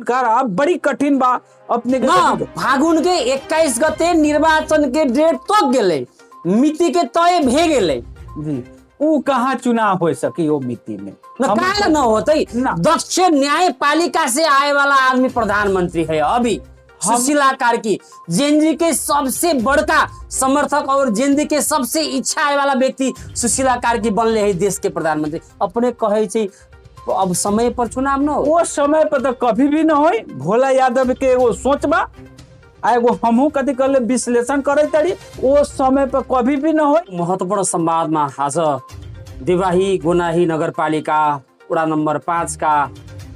करा बड़ी कठिन बा अपने के ना फागुन के 21 गते निर्वाचन के डेट तक गेले, मिति के तय भे गेले जी। ऊ कहाँ चुनाव हो सकी वो मिति में न काहे न होतई। दक्ष न्यायपालिका से आए वाला आदमी प्रधानमंत्री है अभी सुशीला कार्की, जेएनजी के सबसे बड़का समर्थक और जेएनजी के सबसे इच्छा आए वाला व्यक्ति सुशीला कार्की बनले है देश के प्रधानमंत्री। अपने कहे छी अब समय पर चुनाव न हो, वो समय पर तो कभी भी न होई। भोला यादव के एगो सोच बा, एगो हमहू कथी कर विश्लेषण करे तड़ी, वो समय पर कभी भी न होई। महत्वपूर्ण संवाद में आज देवाही गोनाही नगरपालिका वडा नंबर 5 का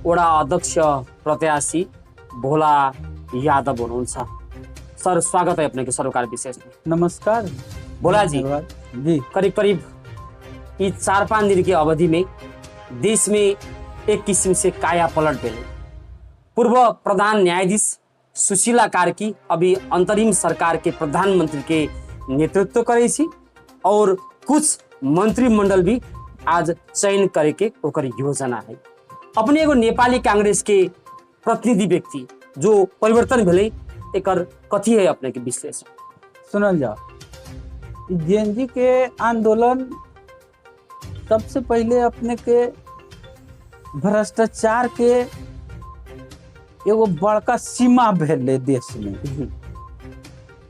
वडा अध्यक्ष प्रत्याशी भोला यादव हुनुहुन्छ। सर स्वागत है अपने के सरोकार विशेष में। नमस्कार भोला जी। जी करीब करीब ये 4-5 दिन की अवधि में देश में एक किस्म से काया पलट गए। पूर्व प्रधान न्यायाधीश सुशीला कार्की अभी अंतरिम सरकार के प्रधानमंत्री के नेतृत्व करे छी और कुछ मंत्रिमंडल भी आज चयन करे के ओकर योजना है। अपने एगो नेपाली कांग्रेस के प्रतिनिधि व्यक्ति जो परिवर्तन भेले एकर कथी है अपने के विश्लेषण सुनल जाओ। जेएनजी के आंदोलन सबसे पहले अपने के भ्रष्टाचार के एगो बड़का सीमा भेले देश में।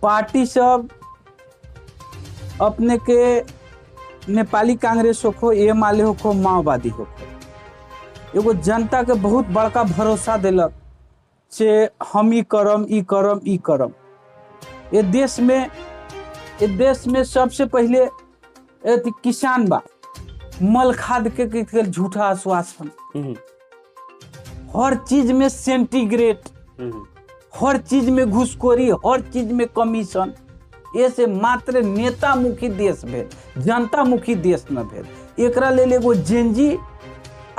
पार्टी सब अपने के नेपाली कांग्रेस होखो, एमाले होखो, माओवादी होखो, एगो जनता के बहुत बड़का भरोसा दिलक से हम ई करम। ये देश में सबसे पहले किसान बा, मल खाद के झूठा आश्वासन, हर चीज में सेंटीग्रेड, हर चीज में घुसखोरी, हर चीज में कमीशन। ऐसे मात्र नेता मुखी देश भेल, जनता मुखी देश न भेल। एकरा लेल एगो जेएनजी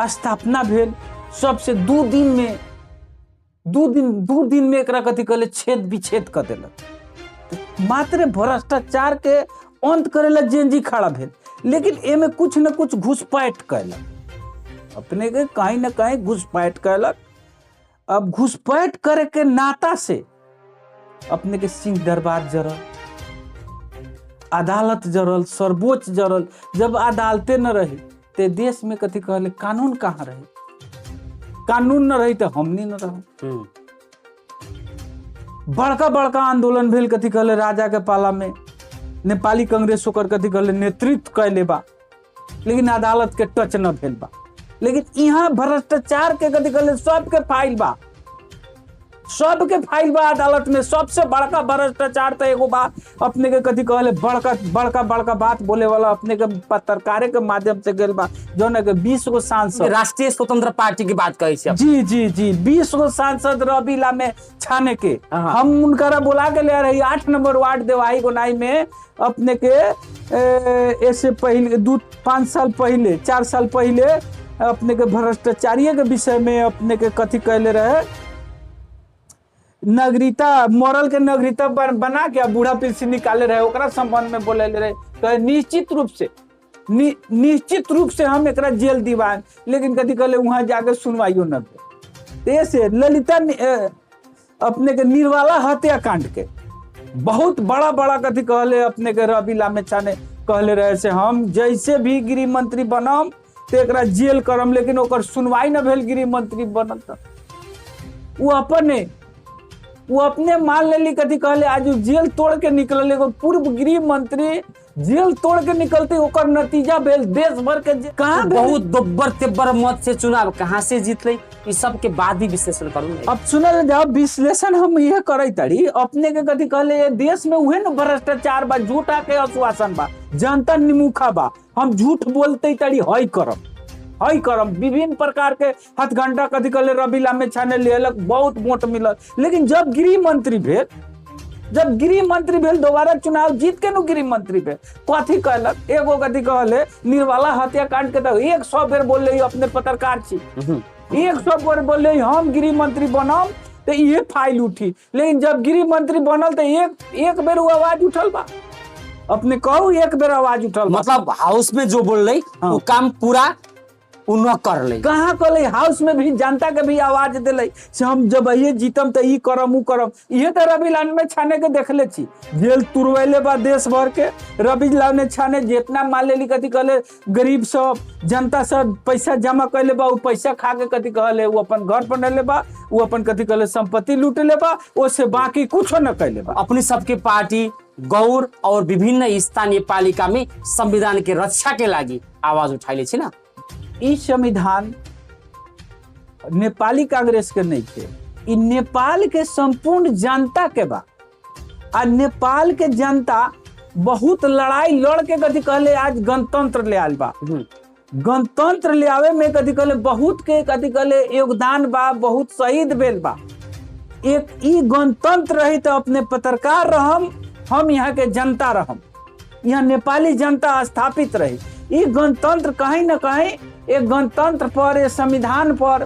स्थापना भेल। सबसे दू दिन में एकरा कथी कहले छेद विच्छेद कर देलक। मात्र भ्रष्टाचार के अंत करेला जेएनजी खड़ा भेल, लेकिन एमे कुछ न कुछ घुसपैठ कैलक, अपने के कहीं न कहीं घुसपैठ कैलक। अब घुसपैठ करे के नाता से अपने के सिंह दरबार जरल, अदालत जरल, सर्वोच्च जरल। जब अदालतें न रही ते देश में कथी कहले कानून कहाँ रही? कानून न रही तो हमनी न रहो। बड़का आंदोलन भेल कथी कहले राजा के पाला में, नेपाली कांग्रेस होकर कथी कहले नेतृत्व कैले बा, लेकिन अदालत के टच न भेल बा। लेकिन यहाँ भ्रष्टाचार के कथी कहले सबके फाइल बा अदालत में। सबसे बड़का भ्रष्टाचार तो एगो बा अपने के कथी कहले बड़का बात बोले वाला अपने के पत्रकारे के माध्यम से गेल बा, जो न के 20 गो सांसद राष्ट्रीय स्वतंत्र पार्टी की बात कही छी। जी 20 गो सांसद रबीला में छाने के हम उनकरा बुला के ले रही 8 नंबर वार्ड देवाही गोनाई में। अपने के ऐसे पहले 4 साल पहले अपने के भ्रष्टाचारिये के विषय में अपने के कथी कहले रहे, नागरिकता मॉरल के नागरिकता बना के बूढ़ा पेंशन निकाले रहे, ओकरा संबंध में बोले रहे। तो निश्चित रूप से हम एकरा जेल दीवान, लेकिन कथी कहले वहां जाके सुनवाइयो न भेल। ऐसे ललिता अपने के निर्वाला हत्याकांड के बहुत बड़ा कथी कहले अपने के रबीला में छाने कहले रहे से हम जैसे भी गृह मंत्री बनम तो एकरा जेल करम, लेकिन ओकर सुनवाई न भेल। गृह मंत्री बनल त वो अपने मान लेली कथी कहले आज जेल तोड़ के निकलल। एगो पूर्व गृह मंत्री जेल तोड़ के निकलते ओकर नतीजा भेल देश भर के कहाँ बहुत दोब्बर तेब्बर मत से चुनाव कहाँ से जीतले, इस सब के बाद ही विश्लेषण करूँ। अब सुनल जाओ विश्लेषण हम यह करे तड़ी अपने के कथी कहले देश में उहे न भ्रष्टाचार बा, झूठा के आश्वासन बा, जनता निमुखा बा। हम झूठ बोलते तड़ी हई करम विभिन्न प्रकार के हथघंटा कथी कहले रबीला में छाने लेलक, बहुत वोट मिलल। लेकिन जब गृह मंत्री भेल दोबारा चुनाव जीत के नु गृह मंत्री भेल, कथी कहलक एगो कथी कहले निर्वाला हत्याकांड के तो 100 बेर बोलले अपने पत्रकार छी, 100 बेर बोलले हम गृह मंत्री बनम तो ये फाइल उठी। लेकिन जब गृह मंत्री बनल तो एक बेर वो आवाज उठल बा, अपने कहू एक बेर आवाज उठल। मतलब हाउस में जो बोल रही वो काम पूरा उ न कर ले। कहाँ कले हाउस में भी जनता के भी आवाज दिले से हम जब ये जीतम तो ई करम उ करम। ये तो रवि लाल में छाने के देखले छी, जेल तुरवैले बा देश भर के। रवि लाल ने छाने जितना मान लेली कथी कहले गरीब सब जनता सब पैसा जमा कैले बा, उ पैसा खा के कथी कहले वो अपन घर बनले बा, वो अपन कथी कहले संपत्ति लूट ले बा, उससे बाकी कुछ न कैले बा। अपनी सबके पार्टी गौर और विभिन्न स्थानीय पालिका में संविधान के रक्षा के लागी आवाज उठाइले छी ना। ई संविधान नेपाली कांग्रेस के नहीं थे, ई नेपाल के संपूर्ण जनता के बा। आ नेपाल के जनता बहुत लड़ाई लड़ के कथी कहले आज गणतंत्र ले आल बा। गणतंत्र ले आवे में कथी कहले बहुत के कथी कहले योगदान बा, बहुत शहीद भेल बा। एक ई गणतंत्र रही तो अपने पत्रकार रहम, हम यहाँ के जनता रहम, यहाँ नेपाली जनता स्थापित रही। ई गणतंत्र कहीं न कहीं एक गणतंत्र पर, एक संविधान पर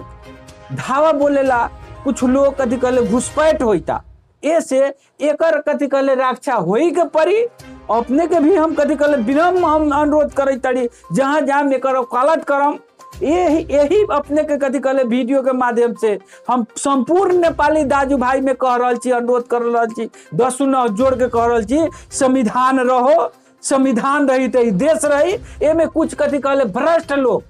धावा बोलेला कुछ लोग कथी कहले घुसपैठ होता। ऐसे एकर कथी कहले रक्षा होई के पड़ी। अपने के भी हम कथी कहले विनम्र हम अनुरोध करे तड़ी, जहाँ जहाँ एकर वकालत करम। यही अपने के कथी कहले वीडियो के माध्यम से हम संपूर्ण नेपाली दाजू भाई में कह रहल छी, अनुरोध कर रहल छी, 10 जोड़ के कह रहल छी, संविधान रहो, संविधान रही तो देश रही। एमे कुछ कथी कहले भ्रष्ट लोग,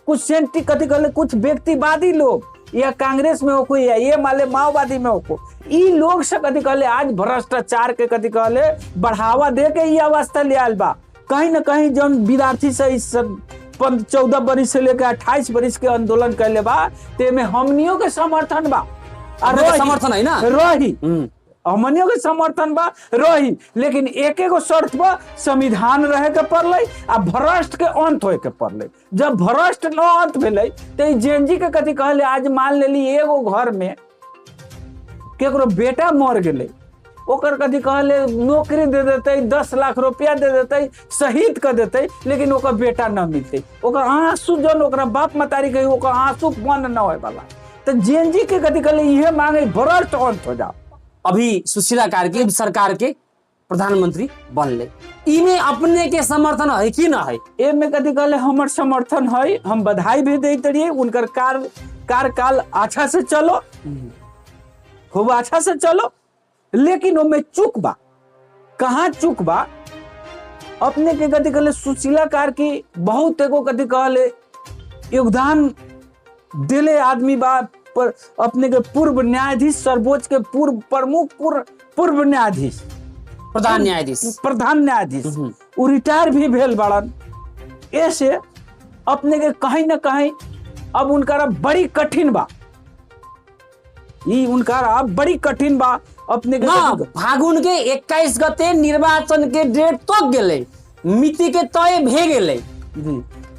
कुछ सेंटी कथी कहले कुछ व्यक्तिवादी लोग, या कांग्रेस में हो या ये माले माओवादी में हो, ई लोग से कथी कहले आज भ्रष्टाचार के कथी कहले बढ़ावा दे के ये अवस्था ले आल बा। कहीं न कहीं जौन विद्यार्थी से इस 14 बरिस से लेकर 28 बरिस के आंदोलन कैले बा, ते में हमनियों के समर्थन बा। समर्थन है ना रही, हमनियों के समर्थन बा रही, लेकिन एक एगो शर्त बा, संविधान रहे के पड़ले आ भ्रष्ट के अंत होए के पड़ले। जब भ्रष्ट न अंत भेले तो जेएनजी के कथी कहले आज मान लेली एगो घर में केकरो बेटा मर गेले, ओकर कथी कहले नौकरी दे देते, 10 लाख रुपया दे देते, शहीद कर देते, लेकिन ओकर बेटा न मिलते। ओकर आंसू जन ओकरा बाप मतारी कही ओकर आंसू बंद न होए वाला। तो जेएनजी के कथी कहले इहे मांगे भ्रष्ट अंत हो जाओ। अभी सुशीला कार्की सरकार के प्रधानमंत्री बनले, इमे अपने के समर्थन है कि ना है? ए में कथी कहले हमर समर्थन है, हम बधाई भी देते रहिए। उनकर कार्यकाल अच्छा से चलो, खूब अच्छा से चलो, लेकिन ओमे चूक बा। कहाँ चूक बा? अपने के कथी कहले सुशीला कार्की बहुत एगो कथी कहले योगदान दिले आदमी बा, पर अपने के पूर्व न्यायाधीश, सर्वोच्च के पूर्व प्रमुख पूर्व न्यायाधीश, प्रधान न्यायाधीश वो रिटायर भी भेल बाड़न। ऐसे अपने के कहीं न कहीं अब उनका बड़ी कठिन बा, उनका बड़ी कठिन बा। अपने के फागुन के 21 गते निर्वाचन के डेट तक गेले, मिति के तय भे गेले,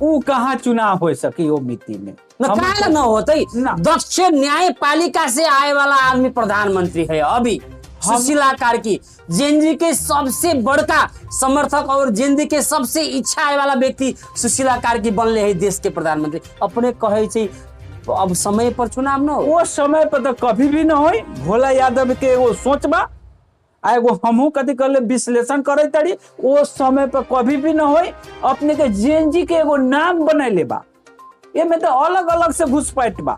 उ कहाँ चुनाव हो सकी वो मिति में न होते। दक्ष न्यायपालिका से आए वाला आदमी प्रधानमंत्री है। अभी सुशीला कार्की जेएनजी के सबसे बड़का समर्थक और जेएनजी के सबसे इच्छा आए वाला व्यक्ति सुशीला कार्की बनले है देश के प्रधानमंत्री। अपने कहे छी अब समय पर चुनाव न हो, वो समय पर तो कभी भी न हो। भोला यादव के एगो सोच बा, एगो हमहू कथी कहले विश्लेषण करे तड़ी, वो समय पर कभी भी न हो। अपने के जेएनजी के एगो नाम बनैले बा, ये में तो अलग अलग से घुसपैठ बा।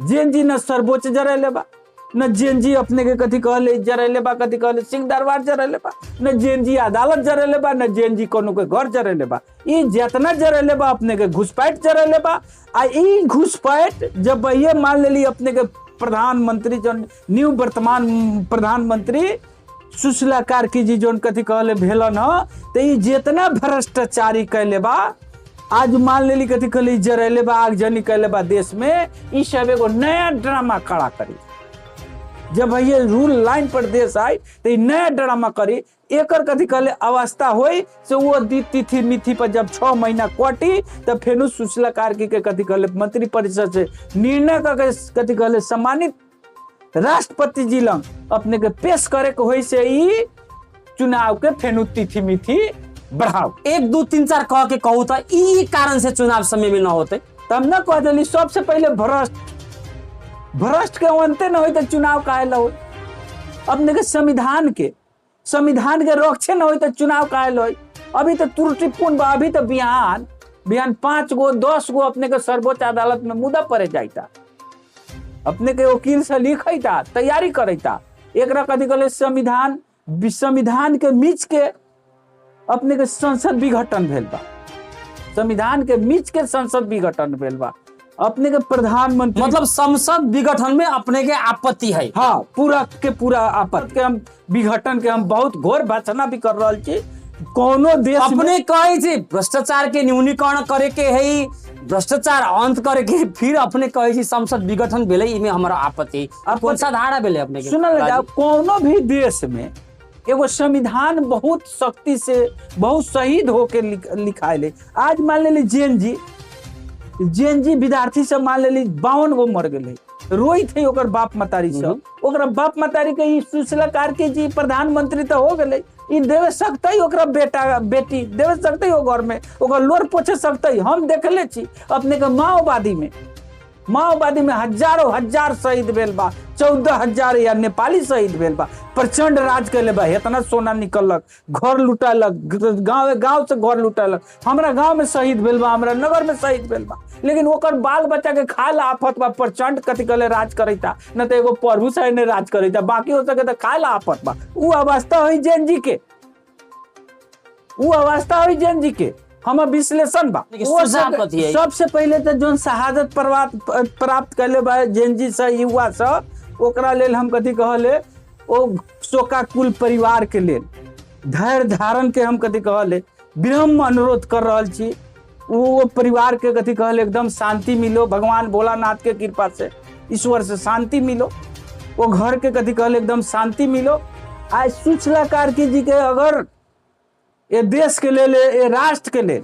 जेएनजी न सर्वोच्च जरेले बा, न जेएनजी अपने के कथी कहले जरेले बा, कथी कहले सिंह दरबार जरेले बा, न जेएनजी अदालत जरेले बा, न जेएनजी कोनो के घर जरेले बा। ई जितना जरेले बा अपने के घुसपैठ जरेले बा। आ ई घुसपैठ जब ये मान लेली अपने के प्रधानमंत्री जो न्यू वर्तमान प्रधानमंत्री सुशीला कार्की जी जो कथी कहले भेलन ह, तो ई जितना भ्रष्टाचारी कैले बा आज मान लेली कथी कहले जरेले बा, आगजनी कैले बा देश में, ई सब एगो नया ड्रामा खड़ा करी। जब ये रूल लाइन पर देश आई तो नया ड्रामा करी। एकर कथी कहले अवस्था होई से वो तिथि मिथि पर जब 6 महीना कटी तब फेनु सुशीला कार्की के कथी कहले मंत्री परिषद से निर्णय करके कथी कहले सम्मानित राष्ट्रपति जी लंग अपने के पेश करे के होई से ई चुनाव के फेनु तिथि मिथि बढ़ाओ। 1 2 3 4 कह के कहू तो ई कारण से चुनाव समय में न होते, तब न कह देली सबसे पहले भ्रष्ट के अंते न हो तो चुनाव काहे ला हो। अपने के संविधान के रक्षे न हो तो चुनाव काहे ला हो। अभी तो त्रुटिपूर्ण बा, अभी तो बिहान बिहान 5 गो 10 गो अपने के सर्वोच्च अदालत में मुद्दा पड़े जाता, अपने के वकील से लिखता, तैयारी करता। एक कथी कहले संविधान के बीच के अपने के संसद विघटन भेल बा, संविधान के बीच के संसद विघटन भेल बा। अपने के प्रधानमंत्री मतलब संसद विघटन में अपने के आपत्ति है। हाँ, पूरा के पूरा आपत्ति के हम विघटन के हम बहुत घोर भर्त्सना भी कर रहा छी। कोनो देश अपने कहे छी भ्रष्टाचार के न्यूनीकरण करे के है, भ्रष्टाचार अंत करे के, फिर अपने कहे छी संसद विघटन भेले, इमे हमारा आपत्ति। कौन सा धारा भेले अपने के? सुनल जाओ, कोनो भी देश में एगो संविधान बहुत शक्ति से बहुत शहीद होके लिखाइले। आज मान लेली जेएनजी विद्यार्थी सब मान लेली 52 गो मर गए, रोई थे ओकर बाप मतारी सब। ओकरा बाप मतारी के सुशीला कार्की जी प्रधानमंत्री तो हो गए, ई देवे सकते ही ओकरा बेटा बेटी देवे सकते ही, घर में ओकर लोर पोछे सकते ही। हम देखले छी अपने के माओवादी में हजारों हजार शहीद भेल बा, 14,000 या नेपाली शहीद भेल बा। प्रचंड राज कैले बा, इतना सोना निकलक, घर लुटालक, गांव से घर लुटालक। हमरा गांव में शहीद भेल बा, हमरा नगर में शहीद भेल बा, लेकिन ओकर बाल बच्चा के खाए ला आफत बा। प्रचंड कथी कहले राज करैता, न तो एगो प्रभु साहब ने राज करैता, बाकी हो सके तो खाए ला आफत बा। उ अवस्था हुई जेएनजी के, हमार विश्लेषण बा। सबसे पहले तो जो शहादत प्राप्त कैले बा जेएनजी से युवा से, ओकरा लेल हम कथी कहले, ओ शोकाकुल परिवार के लेल धैर्य धारण के हम कथी कहले विनम्र अनुरोध कर रहल छी। वो परिवार के कथी कहले एकदम शांति मिलो, भगवान भोलानाथ के कृपा से, ईश्वर से शांति मिलो। वो घर के कथी कहले एकदम शांति मिलो। आज सुशीला कार्की जी के अगर ये देश के लेल, ये राष्ट्र के लेल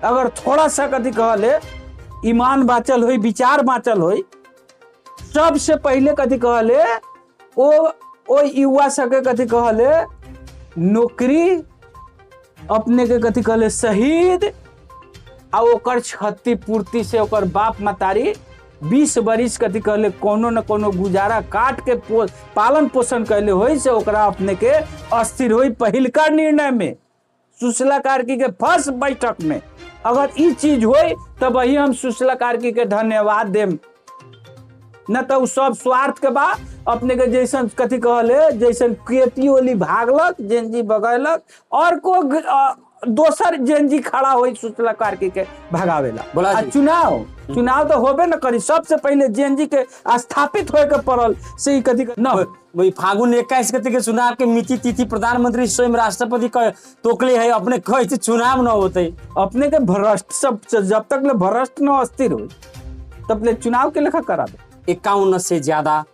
अगर थोड़ा सा कथी कहले ईमान बाचल होई, विचार बाचल होई, सबसे पहले कथी कहले ओ युवा सके कथी कहले नौकरी, अपने के कथी कहले शहीद, आ ओकर क्षतिपूर्ति से ओकर बाप मतारी 20 बरिस कथी कहले कोनो न कोनो गुजारा काट के पालन पोषण कैले होई से ओकरा अपने के अस्थिर होई। पहिलका निर्णय में सुशीला कार्की के फर्स्ट बैठक में अगर ई चीज होई तब वही हम सुशीला कार्की के धन्यवाद देम, न तो सब स्वार्थ के बाद अपने के जैसन कथी कहले जैसन केती ओली भागलक, जेएनजी बगैलक, और को दोसर जेएनजी खड़ा होई सुशीला कार्की के भगावेला। चुनाव तो होबे न करी, सबसे पहले जेएनजी के स्थापित होए के पड़ल से ही कथी न वही फागुन 21 गते के चुनाव के मिति तिथि प्रधानमंत्री स्वयं राष्ट्रपति का तोकले है, अपने कहे चुनाव न होते। अपने के भ्रष्ट सब जब तक ले भ्रष्ट न अस्थिर हो तब ले चुनाव के लेखा करा दे। 51 से ज्यादा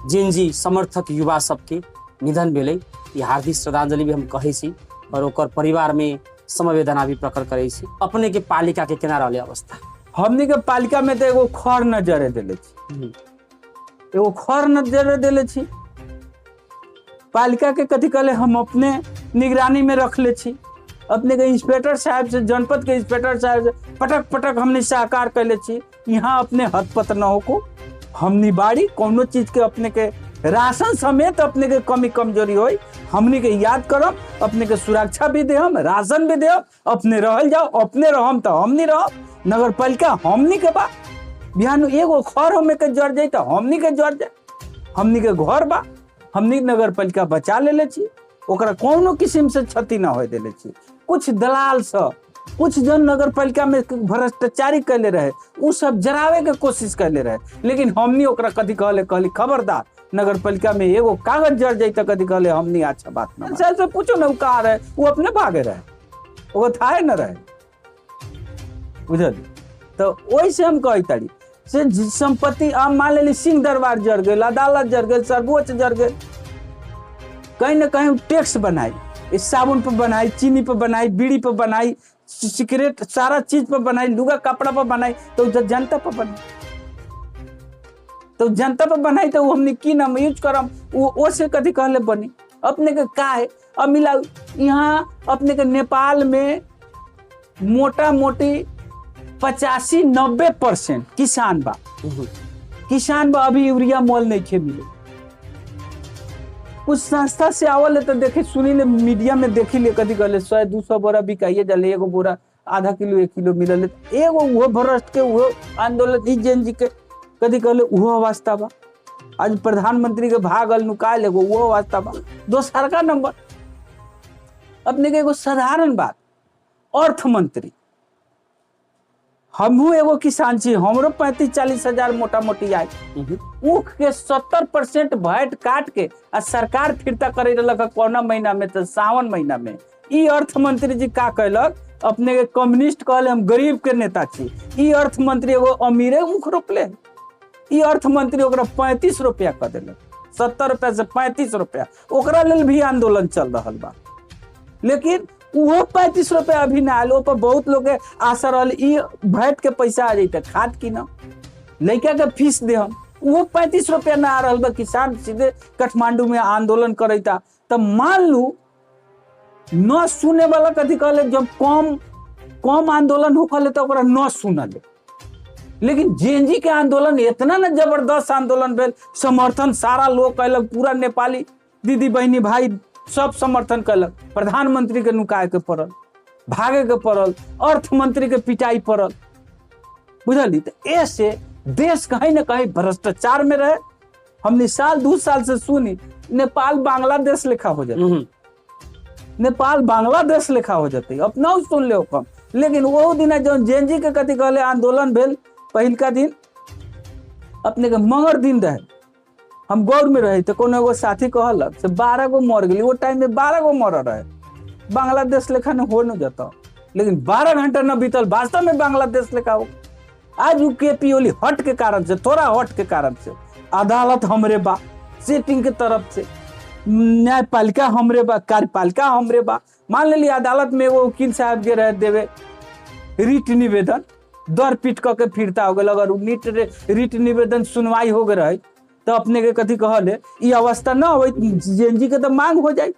जेएनजी समर्थक युवा सबके निधन भेलै, ये हार्दिक श्रद्धांजलि भी हम कहे छी और ओकर परिवार में समवेदना भी प्रकट करे छी। अपने के पालिका के केना रहले अवस्था? हमनी के पालिका में तो एगो खर नजरे देले छी, एगो खर नजरे देले छी। पालिका के कथी कहले हम अपने निगरानी में रख ले छी। अपने के इंस्पेक्टर साहब से, जनपद के इंस्पेक्टर साहब से पटक हमने सहकार कैले छी, यहाँ अपने हदपत न हो को। हमनी बाड़ी कोनो चीज के अपने के राशन समेत अपने के कमी कमजोरी होई, हमनी के याद करम, अपने के सुरक्षा भी देहम, राशन भी देहम, अपने रहल जाओ, अपने रहम तो हमनी रहम। नगर पालिका हमनी के बा, बिहान एगो खर हमें के जड़ जाए तो हमनी के जड़ जाए, हमनी के घर बा, हमनी नगर पालिका बचा ले छी, ओकरा कोनो किस्म से क्षति ना होए देले छी। कुछ दलाल सब, कुछ जन नगर पालिका में भ्रष्टाचारी कैले रहे, उ सब जरावे के कोशिश कैले रहे, लेकिन हमनी ओकरा कथी कहली खबरदार, नगर पालिका में एगो कागज जड़ जाए तो कथी कहले हमनी अच्छा बात ना से पूछो ना, कहा रहे वो अपने भागे रहे, वो थाहे न रहे, बुझल। तो वही से हम कही तारी से संपत्ति आप मान लेली सिंह दरबार जड़ गए, अदालत जड़ गए, सर्वोच्च जड़ गए, कहीं ना कहीं टैक्स बनाई, इस साबुन पर बनाई, चीनी पर बनाई, बीड़ी पर बनाई, सिगरेट सारा चीज पर बनाई, लुगा कपड़ा पर बनाई, तो जनता पर बनाई, तो जनता पर बनाई तो हमने की नाम यूज करम, वो से कथी कहले बनी। अपने के का है अब मिला यहाँ अपने के नेपाल में मोटा मोटी 85-90% किसान बा, अभी यूरिया मोल नहीं खे मिले। कुछ संस्था से आवल है तो देखे सुनी ले, मीडिया में देखी ले कथी कहले 100-200 बोरा बिकाइए जले, एगो बोरा आधा किलो 1 किलो मिलल है। एगो वो भ्रष्ट के वो आंदोलन ई जेन जी के कथी कहले वो अवस्था बा। आज प्रधानमंत्री के भागल नुकाल एगो वो अवस्था बा। दोसर का नंबर अपने के एगो साधारण बात, अर्थ मंत्री, हमहू एगो किसान छी, हमरो 35-40 हजार मोटा मोटी आय। ऊख के 70% वैट काट के आ सरकार फिरता करे रहलक कौना महीना में, तो सावन महीना में। ई अर्थ मंत्री जी का कहलक, अपने के कम्युनिस्ट कहले हम गरीब के नेता छी। ई अर्थ मंत्री एगो अमीरे ऊख रोपले, ई अर्थ मंत्री ओकरा 35 रुपया कर देलक, 70 रुपया से 35 रुपया, ओकरा लेल भी आंदोलन चल रहा बा। लेकिन वो 35 रुपया अभी ना आयल, पर बहुत लोग के आशा रहल ई भैट के पैसा आ जाते, खाद की ना लड़का के फीस दे हम, वो 35 रुपया ना आ रहा बा। किसान सीधे काठमांडू में आंदोलन करता। तब मान लू न सुने वाला कथी कहले, जब कम आंदोलन होखले तो ओकरा न सुनले। लेकिन जेएनजी के आंदोलन इतना ना जबरदस्त आंदोलन भेल, समर्थन सारा लोग कहलक, पूरा नेपाली दीदी बहनी भाई सब समर्थन कलक। प्रधानमंत्री के नुकाय के पड़ल, भागे के पड़ल, अर्थ मंत्री के पिटाई पड़ल, बुझली। तो ऐसे देश कहीं ना कहीं भ्रष्टाचार में रहे। हमने साल 2 साल से सुनी नेपाल बांग्लादेश लेखा हो जाते, नेपाल बांग्लादेश लेखा हो जाते, अपना सुन ले कम। लेकिन वो दिन जो जेएनजी के कथी कहले आंदोलन भेल, पहिल का दिन अपने के मंगर दिन रहे, हम गौर में रहे तो कोनो एगो साथी कहलक से 12 गो मर गई। वो टाइम में 12 गो मर रहे, बांग्लादेश लेखा न हो न जाता। लेकिन 12 घंटा न बीतल, वास्तव में बांग्लादेश लेखा हो। आज केपी ओली हट के कारण से, थोड़ा हट के कारण से, अदालत हमरे बा, सेटिंग के तरफ से न्यायपालिका हमरे बा, कार्यपालिका हमरे बा। मान ली अदालत में वो वकील साहब के रह देवे रिट निवेदन, दर पीट के फिरता हो गए। अगर रिट निवेदन सुनवाई हो गए तो अपने के कथी कहले ई अवस्था ना हो, जेएनजी के तो मांग हो जाए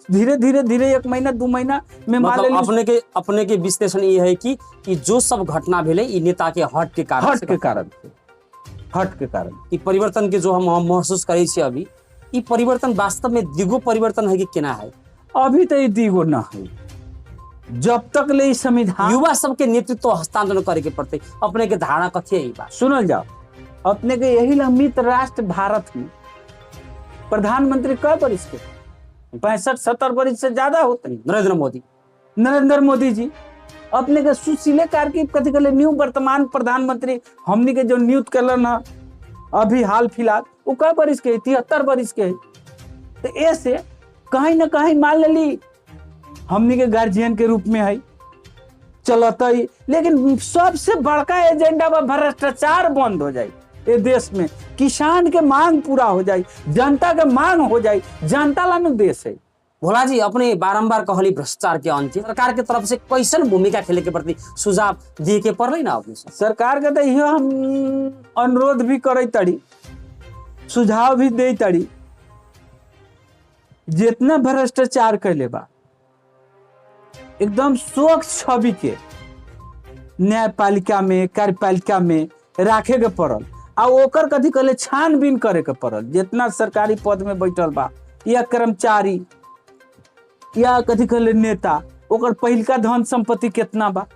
धीरे धीरे 1 महीना 2 महीना में। मतलब अपने के विश्लेषण ये है कि जो सब घटना भेले ई नेता के हट के कारण ई परिवर्तन के जो हम महसूस करे छी अभी, ई परिवर्तन वास्तव में दिगो परिवर्तन है कि केना है? अभी तो ये दिगो ना है। जब तक ले संविधान युवा सबके नेतृत्व हस्तांतरण करे के पड़ते, अपने के धारणा कथी है? ई बात सुनल जाओ। अपने के यही मित्र राष्ट्र भारत में प्रधानमंत्री कई बरिस के, 65-70 बरिस से ज्यादा होते हैं। नरेंद्र मोदी जी अपने के सुशीले कारकी कथी कहले न्यू वर्तमान प्रधानमंत्री हमनी के जो नियुक्त करलन है अभी हाल फिलहाल, वो कई बरिस के 73 बरिस के। तो ऐसे कहीं ना कहीं मान ली हमनी के गार्जियन के रूप में है चलता ही। लेकिन सबसे बड़का एजेंडा बा भ्रष्टाचार बंद हो जाए ये देश में, किसान के मांग पूरा हो जाए, जनता के मांग हो जाए। जनता लानु देश है। भोला जी अपने बारंबार कहली भ्रष्टाचार के अंत, सरकार के तरफ से कैसन भूमिका खेले के प्रति सुझाव दिए के पड़े ना? अपने सरकार के तो यह हम अनुरोध भी करे तड़ी, सुझाव भी दे तड़ी, जितना भ्रष्टाचार कैले बा एकदम स्वच्छ छवि के न्यायपालिका में कार्यपालिका में राखे के पड़ल। आ ओकर कथी कहले छानबीन करे के पड़ल। जितना सरकारी पद में बैठल बा या कर्मचारी या कथी कहले नेता, ओकर पहिलका धन संपत्ति कितना बा,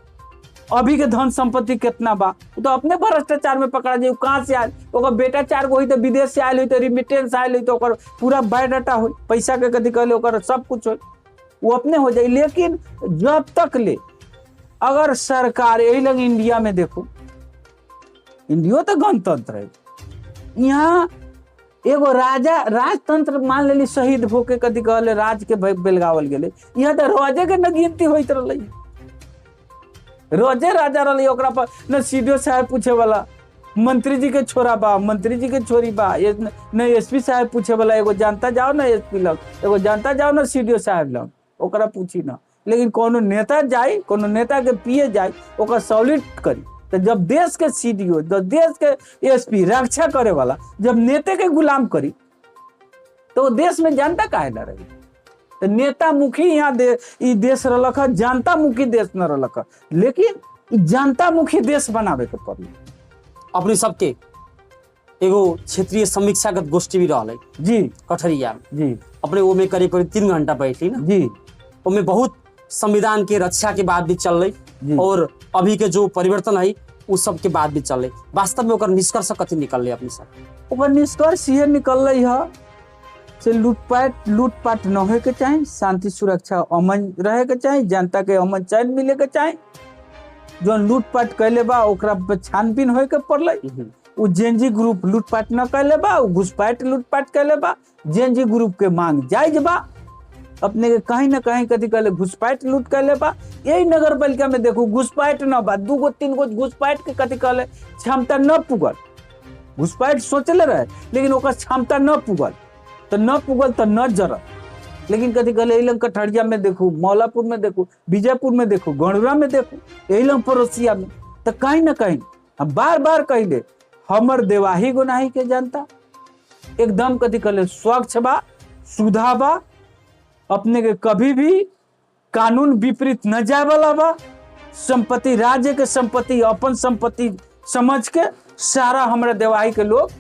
अभी के धन संपत्ति कितना बा, तो अपने भ्रष्टाचार में पकड़ा जाए। कहाँ से आयल, ओकर बेटा 4 गो हुई तो विदेश से आयल हुई तो रिमिटेंस आयल हुई तो ओकर पूरा बायोडाटा हो, पैसा के कथी कहले ओकर सब कुछ हो, वो अपने हो जाए। लेकिन जब तक ले अगर सरकार यही लग इंडिया में देखो, इंडिया तो गणतंत्र है, यहाँ एगो राजा राजतंत्र मान लेली शहीद होके कथी कहले राज के बेलगावल गेले, यहाँ तो रोजे के न गिनती होइत रहले, रोजे राजा रहले। ओकरा पर न सीडीओ साहब पूछे वाला, मंत्री जी के छोरा बा, मंत्री जी के छोरी बा, न एसपी साहब पूछे वाला, एगो जानता जाओ ना एसपी लग, एगो जानता जाओ ना सीडीओ साहब लग, ओकरा पूछी ना। लेकिन कोनो नेता जाए, कोनो नेता के पिए जाए, ओकर सॉलिड करी। तो जब देश के सीडीओ, जब देश के एसपी रक्षा करे वाला जब नेता के गुलाम करी तो देश में जनता काहे न रही? तो नेता मुखी यहाँ देश रहलक, जनता मुखी देश न रहलक। लेकिन जनता मुखी देश बनावे के पड़ी। अपने सबके एगो क्षेत्रीय समीक्षागत गोष्ठी भी रहले जी कठरिया जी, अपने वो में करीब 3 घंटा बैठी ना जी। उसमें बहुत संविधान के रक्षा के बात भी चल रही, जी। और अभी के जो परिवर्तन है उ सब के बाद भी चले, वास्तव में ओकर निष्कर्ष कथी निकल अपने सब? ओकर निष्कर्ष ये निकल है से लूटपाट न होए के चाही, शांति सुरक्षा अमन रहे के चाही, जनता के अमन चैन मिले के चाही। जो लूटपाट कैले बा ओकरा पे छानबीन होए के पड़ले। उ जेएनजी ग्रुप लूटपाट न कैले बा, उ घुसपैठ लूटपाट कैले बा। जेएनजी ग्रुप के मांग जायज बा, अपने के कहीं ना कहीं कथी कहले घुसपैठ लूट कैले बा। यही नगर पालिका में देखो घुसपैठ न बा, 2 गो 3 गो घुसपैठ के कथी कहले क्षमता न पुगल। घुसपैठ सोचले रहे लेकिन ओकर क्षमता न पुगल, तो न पुगल तो न जरल। लेकिन कथी कहले एलम कठरिया में देखो, मौलापुर में देखो, विजयपुर में देखो, गणुरा में देखो, एलम पड़ोसिया में, तो कहीं ना कहीं हम बार बार कहले हमर देवाही गुनाही के जनता एकदम कथी कहले स्वच्छ बा, सुधा बा, अपने के कभी भी कानून विपरीत न जाए वाला बा। संपत्ति राज्य के संपत्ति अपन संपत्ति समझ के सारा हमारे देवाही के लोग,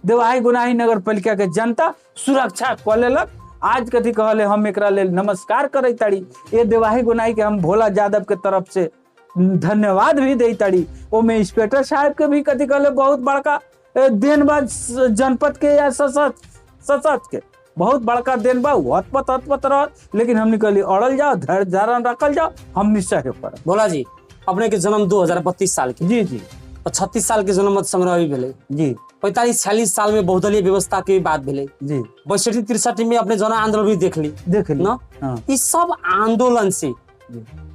देवाही गुनाही नगर पालिका के जनता सुरक्षा क लेलक। आज कथी कहले हम एकरा लेल नमस्कार करे ताड़ी, ये देवाही गुनाही के हम भोला यादव के तरफ से धन्यवाद भी दे ताड़ी। ओमे इंस्पेक्टर साहब के भी कथी कहले बहुत बड़का देन बा जनपद के या सशक्त के बहुत बड़का देन बा। हतपत रह, लेकिन हमने कहली अड़ल जाओ, धैर्य धारण रखल जाओ, हम निश्चय कर। भोला जी अपने के जन्म 2032 साल के, जी जी, और 36 साल के जनमत संग्रह भी भेले जी। 45-46 साल में बहुदलीय व्यवस्था के बात भेले जी। 62-63 में अपने जन आंदोलन भी देख ली ना। हाँ। इस सब आंदोलन से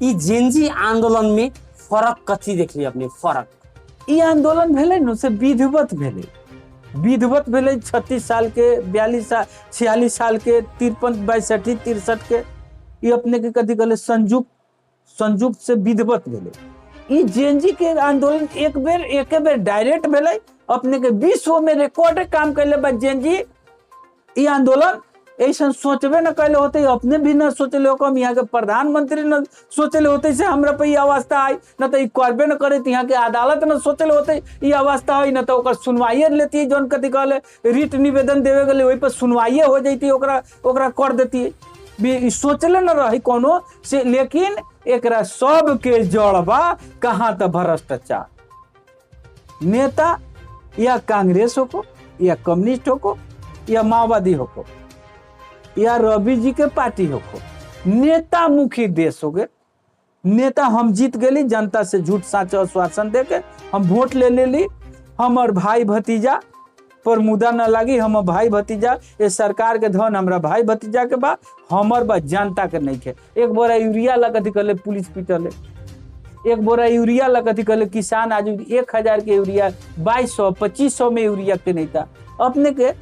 ई जेएनजी आंदोलन में फर्क कथी देख ली अपने? फर्क ई आंदोलन भेले न से विधिवत भेले 36 साल के, 42 साल, 46 साल के, 53, 62, 63 के, ये अपने के कथी कहले संयुक्त से विधिवत भेले। ई जेएनजी के आंदोलन एक बेर डायरेक्ट भेले, अपने के विश्व में रिकॉर्ड काम कैले बा जेएनजी। ई आंदोलन ऐसा सोचबे न कैले होते, अपने भी न सोचले हो, हम यहाँ के प्रधानमंत्री न सोचले होते से हमरा पे ये अवस्था आई, न तो करबे न करे, यहाँ के अदालत न सोचले होते ये अवस्था आई, न तो ओकर सुनवाई लेती है। जौन कथी कहले रिट निवेदन देवे गले वही पर सुनवाई हो जाती, ओकरा कर देती है। सोचले न रही कोनो से, लेकिन एकरा सब के जड़ बा कहाँ तो भ्रष्टाचार। नेता या कांग्रेस हो या कम्युनिस्ट हो या माओवादी हो या रवि जी के पार्टी हो, नेता मुखी देश हो गए। नेता हम जीत गए, जनता से झूठ साच आश्वासन देके हम वोट ले ली, हमर भाई भतीजा पर मुद्दा न लगी, हम भाई भतीजा, ये सरकार के धन हमरा भाई भतीजा के बा, हमर बा जनता के नहीं है। एक बोरा यूरिया ला कथी कहले पुलिस पीटले, एक बोरा यूरिया ला कथी कहले किसान आज 1000 के यूरिया 2200-2500 में यूरिया के नहीं था। अपने के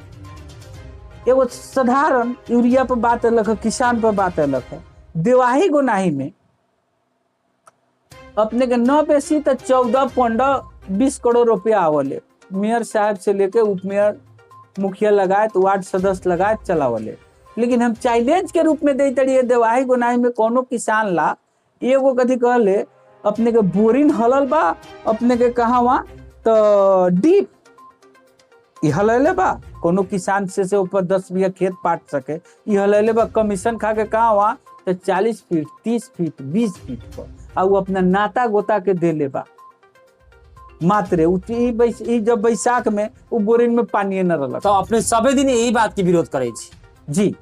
एगो साधारण यूरिया पर बात अलग है, किसान पर बात अलग है। देवाही गुनाही में अपने के न बेसी तो 14-15-20 करोड़ रुपया आवले, मेयर साहब से लेके उप मेयर, मुखिया लगाए, वार्ड सदस्य लगाए चलावले। लेकिन हम चैलेंज के रूप में दे देवाही गुनाही में कोनो किसान ला एगो कथी कहले अपने के बोरिंग हलल बा, अपने के कहा वहाँ तो डीप हलैले बा, कोनो किसान से ऊपर 10 बीघा खेत पाट सके, ई हलैले बा। कमीशन खा के कहा वहाँ तो 40 फीट, 30 फीट, 20 फीट पर, और वो अपना नाता गोता के दे ले बा मात्रे। जब बैसाख में वो बोरिंग में पानी न रहा, तो अपने सबे दिन यही बात के विरोध करे जी।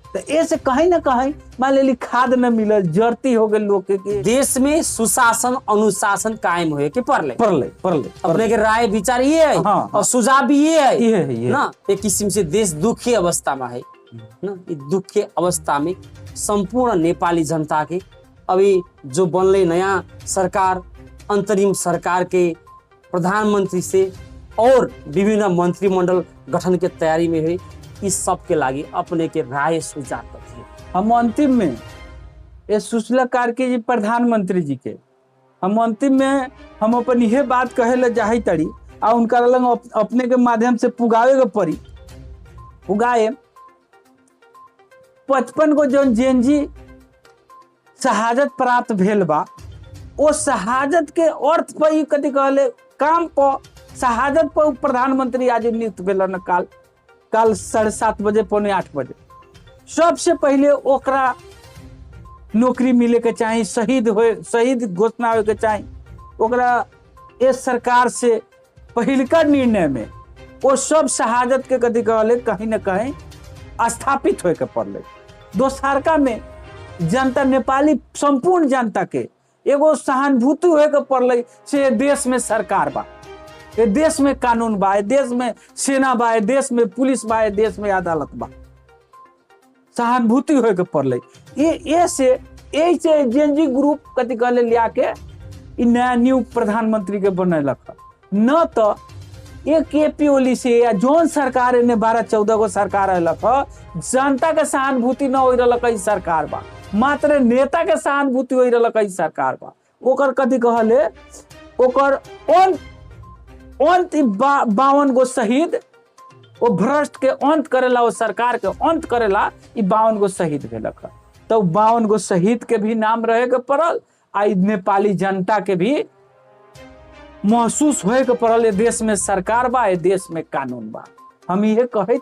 तो ऐसे कहीं ना कहीं मान ली खाद न मिलल, जरती हो गए लोग के। देश में सुशासन अनुशासन कायम हुए के पड़ले अपने के राय विचार ये है। हाँ, और सुझाव भी ये है, ये ना एक किस्म से देश दुखी अवस्था में है ना। इस दुखी अवस्था में संपूर्ण नेपाली जनता के अभी जो बनले नया सरकार, अंतरिम सरकार के प्रधानमंत्री से और विभिन्न मंत्रिमंडल गठन के तैयारी में हुई, इस सब के लागी अपने के राय सुझाव करते हैं। हम अंतिम में ये सुशीला कार्की जी प्रधानमंत्री जी के हम अंतिम में हम अपन यह बात कहे ला चाहे तड़ी, आ उनका लग अपने के माध्यम से पुगावे के पड़ी। पुगाए 55 को जो जेएनजी शहादत प्राप्त भेल बा, वो शहादत के अर्थ पर कथी कहले काम पर शहादत पर प्रधानमंत्री आज नियुक्त भेल न काल 7:30 बजे 7:45 बजे। सबसे पहले ओकरा नौकरी मिले के चाही, शहीद घोषणा होके चाही। ओकरा इस सरकार से पहिलका निर्णय में वो सब शहादत के कथी कहले कहीं न कहीं स्थापित होए के पड़ले। दोसरका में जनता, नेपाली संपूर्ण जनता के एगो सहानुभूति होए के पड़ले से देश में सरकार बा, ये देश में कानून बा, देश में सेना बा, देश में पुलिस बा, देश में अदालत बा। सहानुभूति होए के पड़ले। ये से जेएनजी ग्रुप कथी कहले लिया के इ नया न्यू प्रधानमंत्री के बनैलक। न तो एक केपी ओली से या जौन सरकार ने 12-14 गो सरकार अयलक, जनता के सहानुभूति न हो रहा सरकार बा, मात्र नेता के सहानुभूति हो रहा सरकार बा। ओकर कथी कहले, ओकर अंत 52 गो शहीद, वो भ्रष्ट के अंत करेला, वो सरकार के अंत करेला, 52 गो शहीद भेलक। तो 52 गो शहीद के भी नाम रहे के पड़ल, आ नेपाली जनता के भी महसूस होए के पड़ल, देश में सरकार बा, देश में कानून बा। हम ये कहे